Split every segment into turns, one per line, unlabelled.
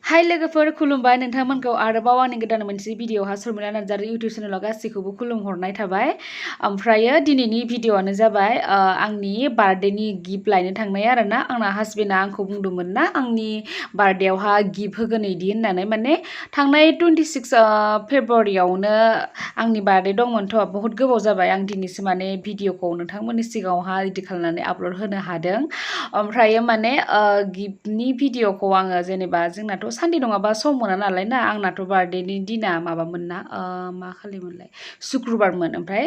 हाय लोगोफोर खुलुमबाय नोंथांमोनखौ आरोबाव आंनि गोदान मोनसे भिडिअ'हा सरमिला नार्जारी इउटुब चेनेलाव गासैखौबो खुलुमहरनाय थाबाय ओमफ्रायो दिनैनि भिडिअ'आनो जाबाय आंनि बार्थडेनि गिफ्ट लायनो थांनाय आरोना आंना हासबेन्डआ आंखौ बुंदोंमोन ना आंनि बार्थडेआवहा गिफ्ट होगोन इदि होननानै माने थांनाय 26 फेब्रुवारियावनो आंनि बार्थडे दंमोनथ' बहुत गोबाव जाबाय आं दिनैसो माने भिडिअ'खौ नोंथांमोननि सिगाङावहा इदिट खालामनानै आपल'ड होनो हादों ओमफ्रायो माने गिफ्टनि भिडिअ'खौ आङो जेनेबा जोंनाथ' सानडे नङाबा सम मोना नालाय ना आंनाथ' बार्थडेनि दिना माबामोन ना मा खालिमोनलाय शुक्रबारमोन ओमफ्राय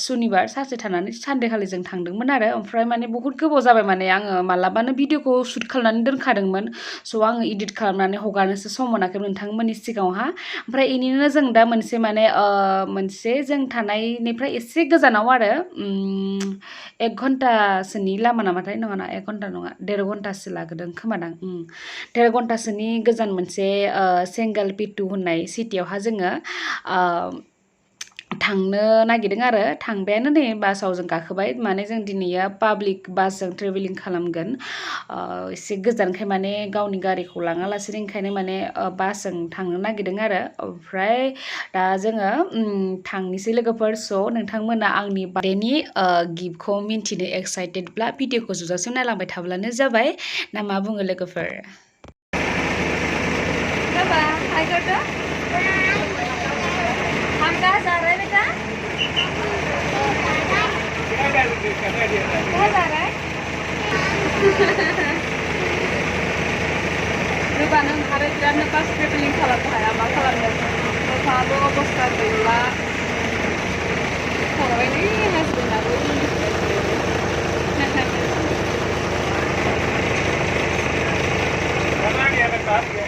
सुनिबार सानसे थानानै सानडे खालि जों थांदोंमोन आरो ओमफ्राय माने बहुत गोबाव जाबाय माने आङो मालाबानो भिडिअ'खौ शुट खालामनानै दोनखादोंमोन स' आङो इडिट खालामनानै हगारनोसो सम मोनाखै नोंथांमोननि सिगाङावहा ओमफ्राय इनिनो जों दा मोनसे माने मोनसे जों थानायनिफ्राय एसे गोजानाव आरो 1 घन्टासोनि लामा नामाथाय नङा 1 घन्टा नङा 1.5 घन्टासो लागोदों खोमादां 1.5 घन्टासोनि गोजान मोनसे सेंगालपिटु होननाय सिटियावहा जोङो थांनो नागिरदों आरो थांबायानो नै बासाव जों गाखोबाय माने जों दिनैया पाब्लिक बासजों ट्रेभेलिं खालामगोन एसे गोजानखाय माने गावनि गारिखौ लाङालासिनो ओंखायनो माने बासजों थांनो नागिरदों आरो ओमफ्राय दा जोङो थांनोसै लोगोफोर स' नोंथांमोना आंनि बार्थडेनि गिफ्टखौ मिन्थिनो एक्साइटेडब्ला भिडिअ'खौ जोबजासिम नायलांबाय थाब्लानो जाबाय ना मा बुङो लोगोफोर Hai Gordo. Ham ka जा रहे बेटा? कहाँ जा रहा है? Rupanya hari ini pas traveling kalau saya apa kalau nggak kalau bos kerja kalau ini husband aku karena dia bekas dia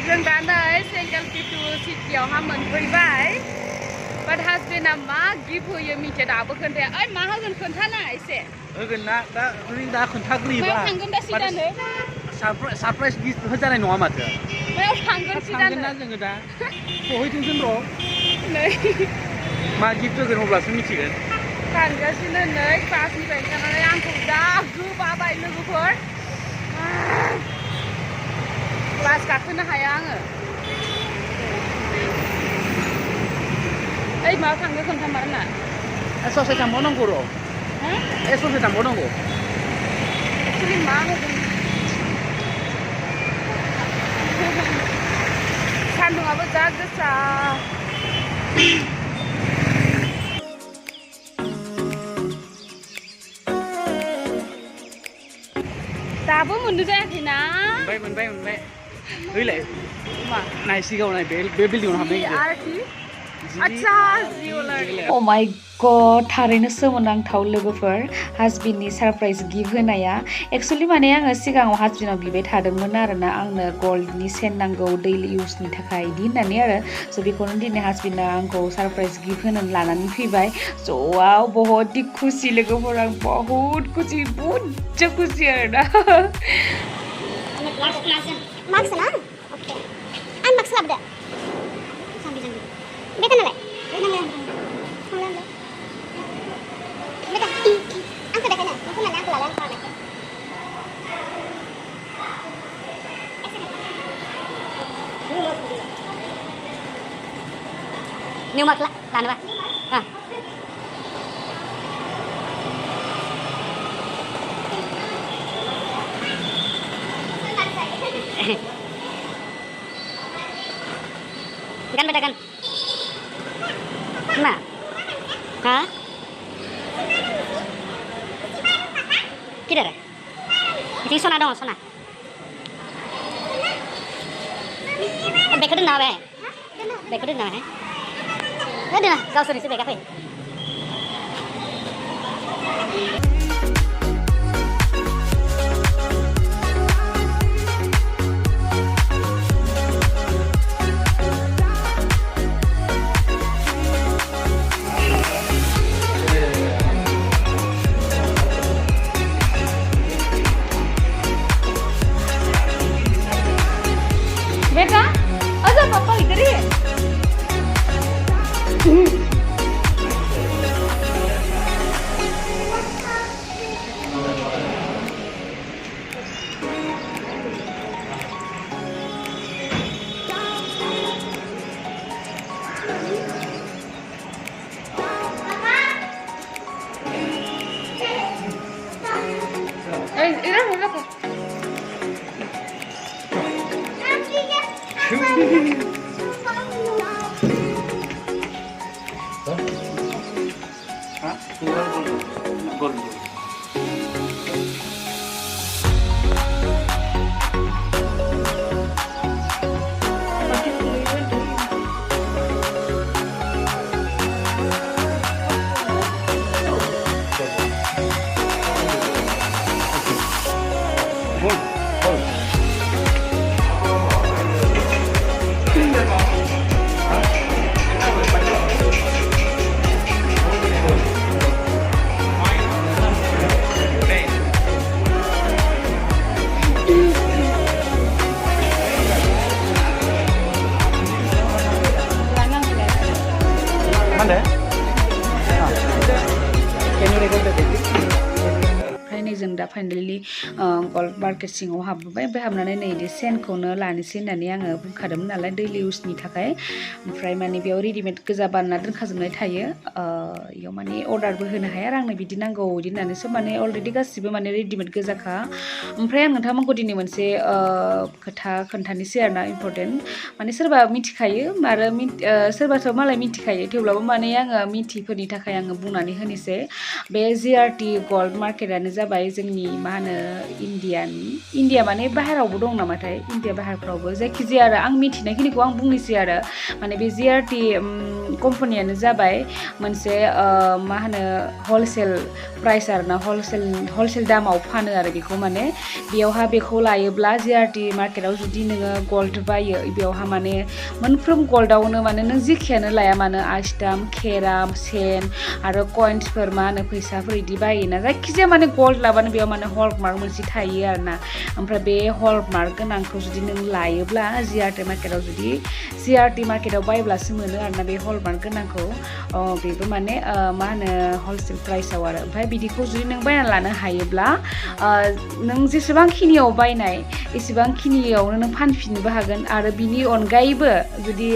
जों दा नै सेंगालपिटु सिटियावहा मोनफैबाय बाट हासबेन्डआ मा गिफ्ट होयो मिथिया दाबो खोन्थाया ओइ मा होगोन खोन्थाना एसे होगोन ना दा खोन्थाग्रोयोबा मायाव थांगोन दा सिदानो सारप्राइज गिफ्ट होजानाय नङा माथो मायाव थांगोन सिदानो थांगोन ना जोङो दा सहैथोंसोन र' नै मा गिफ्ट होगोन अब्लासो मिथिगोन थांगासिनो नै क्लासनिफ्राय ओंखारनानै आंखौ जा गोबाबाय लोगोफोर क्लास गाखोनो हाया आङो ओइ मायाव थांनो खोन्थामारना ससे थांबावनांगौ र' ससे थांबावनांगौ एक्सुलि मा होदों सान्दुङाबो जा गोसा दाबो मोननो जायाखैना मोनबाय ओइलाय मा नायसिगाव नाय बे बिल्डिंआव हाबनाय अच्छा ओ माय गड थारैनो सोमोनांथाव लोगोफोर हासबेन्डनि सरप्राइज गिफ्ट होनाया एक्चुअली माने आङो सिगाङाव हासबेन्डआव बिबाय थादोंमोन आरोना आंनो गल्डनि चेन नांगौ दैलि इउजनि थाखाय इदि होननानै आरो स' बेखौनो दिनै हासबेन्डआ आंखौ सरप्राइज गिफ्ट होनो लानानै फैबाय स' वाव बहुत ही खुसि लोगोफोर आं बहुत खुसि आरोना
Max na? Okay. An Max labda. Sambil sambil. Beta nalai. Beta. Angka dah kena. Aku nak aku lalang kau nak. New Max lah. Lana ba? Ah. Gan beta gan. Nah. Hah? Kira? Itu sona dong, sona. Bekadun na be. Bekadun na he. Ada na, kau sini si bekafe.
Mana? Can you record the ticket?
जों दा finally gold market सिङाव हाबबाय ओमफ्राय हाबनानै नै बे सेनखौनो लानोसै होननानै आङो बुंखादोंमोन नालाय दैलि इउसनि थाखाय ओमफ्राय माने बेयाव रेडिमेड गोजा बानायना दोनखाजोबनाय थायो इयाव माने अर्डारबो होनो हाया आरो आंनो बिदि नांगौ बिदि होननानै सब माने अलरेडि गासिबो माने रेडिमेड गोजाखा ओमफ्राय आं नोंथांमोनखौ दिनै मोनसे खोथा खोन्थानोसै आरोना इम्परटेन्ट माने सोरबा मिथिखायो आरो सोरबाथ' मालाय मिथिखायो थेवब्लाबो माने आङो मिथिफोरनि थाखाय आङो बुंनानै होनोसै बे जिआरटि गल्ड मार्केटआनो जाबाय जोंनि मा होनो इन्डिया माने बाहेरावबो दं नामाथाय इन्डिया बाहेरफ्रावबो जायखिजाया आरो आं मिथिनायखिनिखौ आं बुंनोसै आरो माने बे जिआरटि कम्पानियानो जाबाय मोनसे मा होनो हलसेल प्राइस आरोना हलसेल दामाव फानो आरो बेखौ माने बेयावहा बेखौ लायोब्ला जिआरटि मार्केटाव जुदि नोङो गल्ड बायो बेयावहा माने मोनफ्रोम गल्डआवनो माने नों जेखियानो लाया मानो आइसटाम केराम सेन आरो कइन्सफोर मा होनो फैसाफोर बिदि बायोना जायखिजाया माने गल्ड लाबानो बेयाव माने हलमार्क मोनसे थायो आरोना ओमफ्राय बे हलमार्क गोनांखौ जुदि नों लायोब्ला जिआरटि मार्केटाव बायब्लासो मोनो आरोना बे हलमार्क गोनांखौ बेबो माने मा होनो हलसेल प्राइसआव आरो ओमफ्राय बिदिखौ जुदि नों बायना लानो हायोब्ला नों जेसेबांखिनियाव बायनाय एसेबांखिनियावनो नों फानफिननोबो हागोन आरो बिनि अनगायैबो जुदि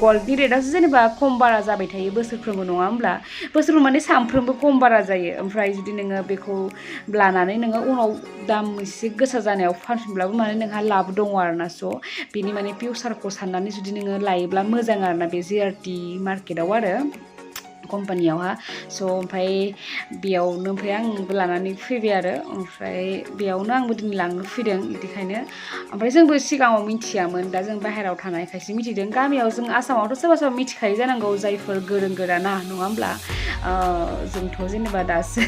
गल्डनि रेटआसो जेनेबा खम बारा जाबाय थायो बोसोरफ्रोमबो नङा होमब्ला बोसोरफ्रोमबो माने सानफ्रोमबो खम बारा जायो ओमफ्राय जुदि नोङो बेखौ लानानै नोङो उनाव दाम एसे गोसा जानायाव फानफिनब्लाबो माने नोंहा लाब दङ आरोना स' बेनि माने फिउचारखौ साननानै जुदि नोङो लायोब्ला मोजां आरोना बे जिआरटि मार्केटाव आरो कम्पानियावहा स' ओमफ्राय बेयावनो ओमफ्राय आंबो लानानै फैबाय आरो ओमफ्राय बेयावनो आंबो दिनै लांनो फैदों बिदिखायनो ओमफ्राय जोंबो सिगाङाव मिथियामोन दा जों बाहेरायाव थानायखायसो मिथिदों गामियाव जों आसामावथ' सोरबा सोरबा मिथिखायो जानांगौ जायफोर गोरों गोरा ना नङा होमब्ला जोंथ' जेनेबा दासो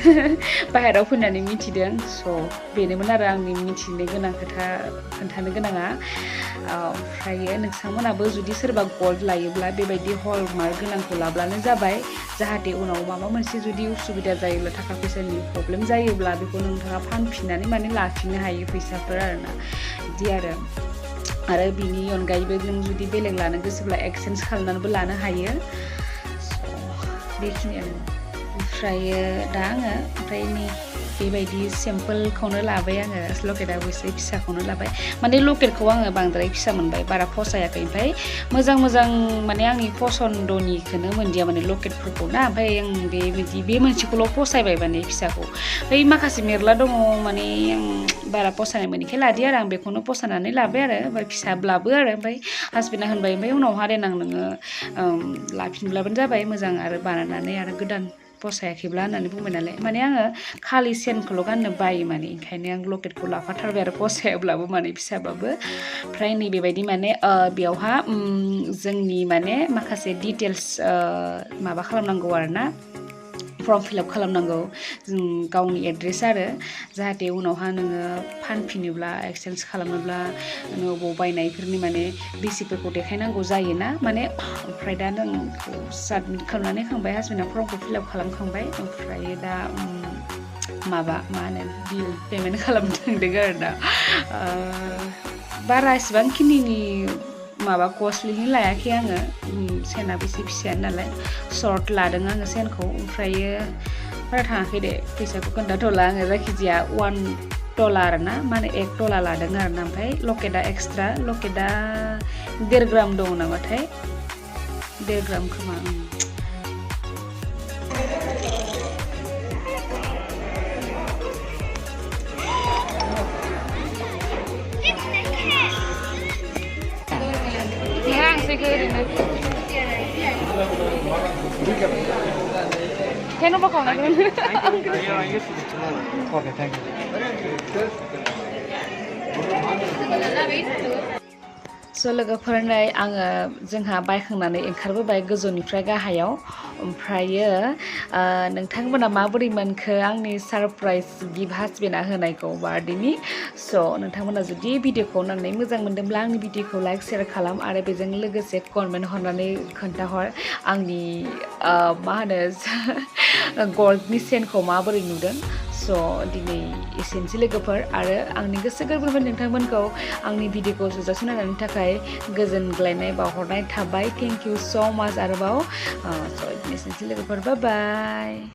बाहेरायाव फैनानै मिथिदों स' बेनोमोन आरो आंनि मिथिनो गोनां खोथा खोन्थानो गोनाङा ओमफ्रायो नोंथांमोनाबो जुदि सोरबा गल्ड लायोब्ला बेबायदि हलमार्क गोनांखौ लाब्लानो जाबाय जाहाथे उनाव माबा मोनसे जुदि उसुबिदा जायोब्ला थाखा फैसानि प्रब्लेम जायोब्ला बेखौ नोंथाङा फानफिननानै माने लाफिननो हायो फैसाफोर आरोना बिदि आरो बिनि अनगायैबो नों जुदि बेलेग लानो गोसोब्ला एक्सचेन्ज खालामनानैबो लानो हायो बेखिनियानो ओमफ्रायो दा आङो ओमफ्राय नै बेबायदि सिम्पोलखौनो लाबाय आङो लकेटआबो एसे फिसाखौनो लाबाय माने लकेटखौ आङो बांद्राय फिसा मोनबाय बारा फसायाखै ओमफ्राय मोजां माने आंनि पसन्दनिखौनो मोनदिया माने लकेटफोरखौ ना ओमफ्राय आं बे मोनसेखौल' फसायबाय माने फिसाखौ ओमफ्राय माखासे मेरला दङ माने आं बारा फसायनाय मोनैखाय लादिया आरो आं बेखौनो फसायनानै लाबाय आरो ओमफ्राय फिसाब्लाबो आरो ओमफ्राय हासबेन्डआ होनबाय ओमफ्राय उनावहा देनां नोङो लाफिनब्लाबो जाबाय मोजां आरो बानायनानै आरो गोदान फसायाखैब्ला होननानै बुंबाय नालाय माने आङो खालि सेनखौल' गाननो बायो माने ओंखायनो आं लकेटखौ लाफाथारबाय आरो फसायाब्लाबो माने फिसाबाबो ओमफ्राय नै बेबायदि माने बेयावहा जोंनि माने माखासे डिटेल्स माबा खालामनांगौ आरोना फर्म फिलआप खालामनांगौ जों गावनि एड्रेस आरो जाहाथे उनावहा नोङो फानफिनोब्ला एक्सचेन्ज खालामोब्ला नोङो बबाव बायनायफोरनि माने रिसिप्टफोरखौ देखायनांगौ जायोना माने ओमफ्राय दा नोंखौ साबमिट खालामनानै होखांबाय हासबेन्डआ फर्मखौ फिलआप खालामखांबाय ओमफ्राय दा मा होनो बिल पेमेन्ट खालामनो थांदों आरो दा बारा इसिबांखिनिनि माबा कस्टलिनि लायाखै आङो सेनाबो एसे फिसायानो नालाय सर्ट लादों आङो सेनखौ ओमफ्रायो बारा थाङाखै दे फैसाखौ खोन्थाथ'ला आङो जायखिजाया $1 ना माने $1 लादों आरोना ओमफ्राय लकेटआ एक्सट्रा लकेटआ 1.5 ग्राम दङ नामाथाय 1.5 ग्राम खोमा Kaya ba kauna ko?
Okay, thank you.
So लोगोफोरनाय आङो जोंहा बायखांनानै ओंखारबोबाय गोजौनिफ्राय गाहायाव ओमफ्रायो नोंथांमोना माबोरै मोनखो आंनि सरप्राइज गिफ्ट हासबेन्डआ होनायखौ बार्थडेनि स' नोंथांमोना जुदि भिडिअखौ नायनानै मोजां मोनदोंब्ला आंनि भिडिअखौ लाइक शेयार खालाम आरो बेजों लोगोसे कमेन्ट हरनानै खोन्थाहर आंनि मा होनो गल्डनि सेनखौ माबोरै नुदों स' दिनै एसेनोसै लोगोफोर आरो आंनि गोसो गोरबोनिफ्राय नोंथांमोनखौ आंनि भिडिअखौ जोबजासिम नायनायनि थाखाय गोजोनग्लायनाय बावहरनाय थाबाय थेंक इउ स' माच आरोबाव स' एसेनोसै लोगोफोर बाय बाय